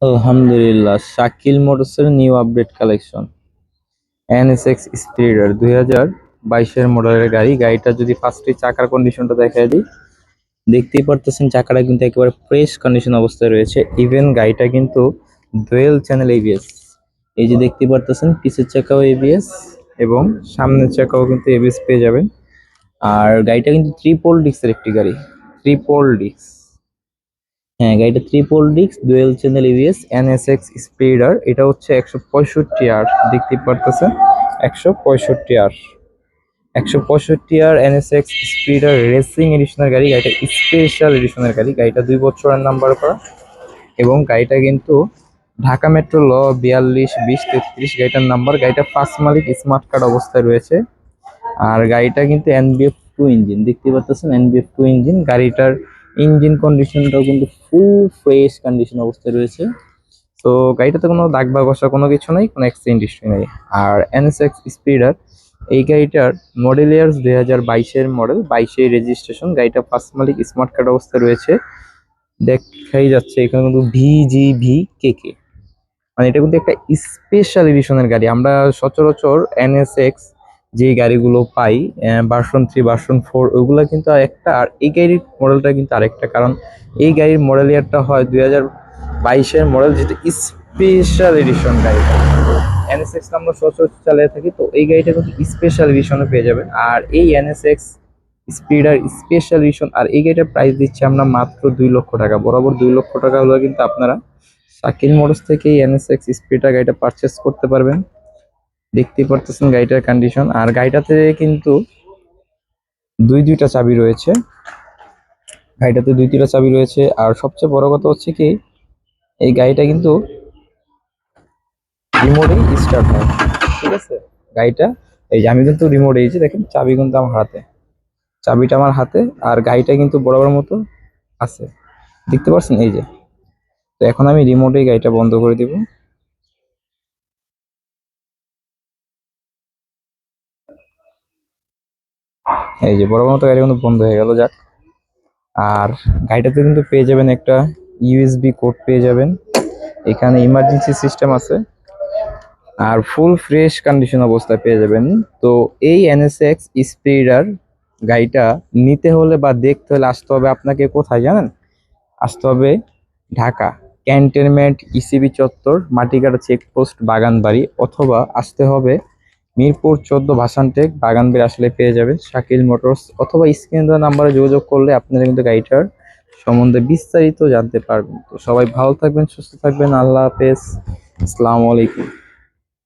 আলহামদুলিল্লাহ, শাকিল মোটরসের new update collection NSX স্পিরিডার 2022-এর মডেলের গাড়িটা যদি ফার্স্টে চাকার কন্ডিশনটা দেখায় দিই, দেখতেই পারতেছেন চাকাটা কিন্তু একেবারে ফ্রেশ কন্ডিশন অবস্থায় রয়েছে। ইভেন গাড়িটা কিন্তু ডুয়েল চ্যানেল এবিএস, এই যে দেখতে পারতেছেন পিছের চাকাও এবিএস এবং সামনের চাকাও কিন্তু এবিএস পেয়ে যাবেন। আর গাড়িটা কিন্তু ট্রিপল ডিস্কের একটি গাড়ি, ট্রিপল ডিস্ক। হ্যাঁ, গাড়িটা triple disc dual channel ABS NSX speeder. এটা হচ্ছে 165 আর, দেখতে পারতেছেন 165 আর, 165 আর এনএসএক্স স্পিডার রেসিং এডিশনের গাড়ি। গাড়িটা স্পেশাল এডিশনের গাড়ি। গাড়িটা 2 বছরের নাম্বার করা এবং গাড়িটা কিন্তু ঢাকা মেট্রো ল 42-20-33 গাড়িটার নাম্বার। গাড়িটা ফার্স্ট মালিক স্মার্ট কার্ড অবস্থায় রয়েছে। আর গাড়িটা কিন্তু NBF2 ইঞ্জিন, দেখতে পাচ্ছেন NBF2 ইঞ্জিন। গাড়িটার ইঞ্জিন কন্ডিশনটাও কিন্তু ফুল ফ্রেশ কন্ডিশন অবস্থায় রয়েছে। তো গাড়িটাতে কোনো দাগ বা ঘষা কোনো কিছু নেই, কোনো অ্যাক্সিডেন্ট হিস্ট্রি নেই। আর এনএসএক্স স্পিডার এই গাড়িটার মডেল ইয়ার্স 2022-এর মডেল, 22-এর রেজিস্ট্রেশন। গাড়িটা ফার্স্ট মালিক স্মার্ট কার্ড অবস্থায় রয়েছে, দেখাই যাচ্ছে এখানে কিন্তু VGVKK, মানে এটা কিন্তু একটা স্পেশাল এডিশনের গাড়ি। আমরা সচরাচর এনএসএক্স যে গাড়িগুলো পাই ভার্সন 3 ভার্সন 4 ওইগুলো কিন্তু একটা, আর এই গাড়ির মডেলটা কিন্তু আরেকটা। কারণ এই গাড়ির মডেল ইয়ারটা হয় 2022-এর মডেল, যেটা স্পেশাল এডিশন গাড়ি। এনএসএক্স আমরা সচরাচর চালিয়ে থাকি, তো এই গাড়িটা কিন্তু স্পেশাল এডিশনে পেয়ে যাবেন। আর এই এনএসএক্স স্পিডার স্পেশাল এডিশন, আর এই গাড়িটার প্রাইস দিচ্ছি আমরা মাত্র 2 লক্ষ টাকা, বরাবর 2 লক্ষ টাকা হলে কিন্তু আপনারা শাকিল মোটরস থেকে এই এনএসএক্স স্পিডার গাড়িটা পারচেস করতে পারবেন। দেখতেই পারতেছেন গাড়িটার কন্ডিশন। আর গাড়িটাতে কিন্তু দুইটা চাবি রয়েছে, গাড়িটাতে দুইটা চাবি রয়েছে। আর সবচেয়ে বড় কথা হচ্ছে কি, এই গাড়িটা কিন্তু রিমোটেই স্টার্ট হয়, ঠিক আছে। গাড়িটা এই যে আমি কিন্তু রিমোট, এই যে দেখেন চাবি কিন্তু আমার হাতে, চাবিটা আমার হাতে। আর গাড়িটা কিন্তু বরাবর মতো আছে, দেখতে পাচ্ছেন এই যে। তো এখন আমি রিমোটেই গাড়িটা বন্ধ করে দিব। এই যে বরাবর মতো গাড়ি কিন্তু বন্ধ হয়ে গেল, যাক। আর গাড়িটাতে কিন্তু পেয়ে যাবেন একটা ইউএসবি কোড পেয়ে যাবেন, এখানে ইমার্জেন্সি সিস্টেম আছে, আর ফুল ফ্রেশ কন্ডিশন অবস্থায় পেয়ে যাবেন। তো এই এনএসএক্স স্পিডার গাড়িটা নিতে হলে বা দেখতে হলে আসতে হবে আপনাকে কোথায় জানেন? আসতে হবে ঢাকা ক্যান্টনমেন্ট ইসিবি চত্বর, মাটিকাটা চেকপোস্ট, বাগানবাড়ি, অথবা আসতে হবে মিরপুর 14 ভাসানটেক, বাগানবাড়ি আসলে পেয়ে যাবে শাকিল মোটরস। অথবা স্ক্রিনে দেওয়া নাম্বারে যোগাযোগ করলে আপনারা কিন্তু গাড়িটার সম্বন্ধে বিস্তারিত জানতে পারবেন। তো সবাই ভালো থাকবেন, সুস্থ থাকবেন, আল্লাহ হাফেজ, আসসালামু আলাইকুম।